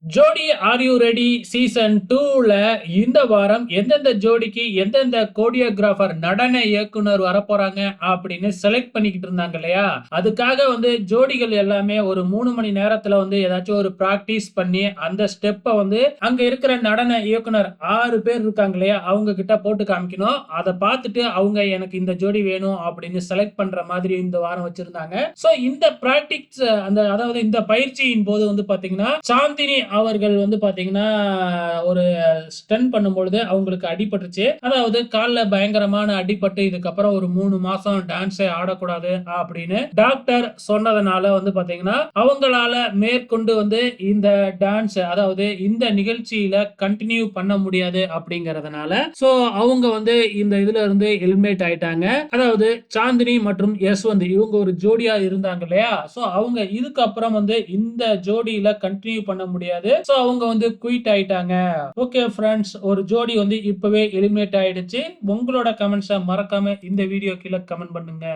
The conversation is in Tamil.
ஜோடி ஆர் யூ ரெடி சீசன் 2ல இந்த வாரம் எந்தெந்த ஜோடிக்கு எந்தெந்த கோரியோகிராஃபர் நடன இயக்குனர் வரப்போறாங்க அப்படின்னு செலக்ட் பண்ணிக்கிட்டு இருந்தாங்க இல்லையா? அதுக்காக ஜோடிகள் எல்லாமே ஒரு 3 மணி நேரத்துல ஏதாச்சும் ஒரு பிராக்டிஸ் பண்ணி அந்த ஸ்டெப்ப அங்க இருக்கிற நடன இயக்குனர் 6 பேர் இருக்காங்க இல்லையா? அவங்க கிட்ட போட்டு காமிக்கணும். அத பார்த்துட்டு அவங்க எனக்கு இந்த ஜோடி வேணும் அப்படின்னு செலக்ட் பண்ற மாதிரி இந்த வாரம் வச்சிருந்தாங்க. சோ இந்த பிராக்டிஸ் அதாவது இந்த பயிற்சியின் போது பாத்தீங்கன்னா, சாந்தினி அவர்கள் பாத்தீங்கன்னா, ஒரு ஸ்டன் பண்ணும்பொழுது அவங்களுக்கு அடிபட்டுருச்சு. அதாவது கால்ல பயங்கரமான அடிபட்டு இதுக்கப்புறம் ஒரு 3 மாசம் டான்ஸே ஆடக்கூடாது அப்படின்னு டாக்டர் சொன்னதனால பாத்தீங்கன்னா, அவங்களால மேற்கொண்டு இந்த டான்ஸ் அதாவது இந்த நிகழ்ச்சியில கன்டினியூ பண்ண முடியாது அப்படிங்கறதுனால சோ அவங்க இந்த இதுல இருந்து எலிமினேட் ஆயிட்டாங்க. அதாவது சாந்தினி மற்றும் யஸ்வந்த் இவங்க ஒரு ஜோடியா இருந்தாங்க இல்லையா? சோ அவங்க இதுக்கப்புறம் இந்த ஜோடியில கன்டினியூ பண்ண முடியாது. சோ அவங்க குயிட் ஆயிட்டாங்க. ஓகே ஃபிரெண்ட்ஸ், ஒரு ஜோடி இப்பவே எலிமினேட் ஆயிடுச்சு. உங்களோட கமெண்ட்ஸ மறக்காம இந்த வீடியோ கீழ கமெண்ட் பண்ணுங்க.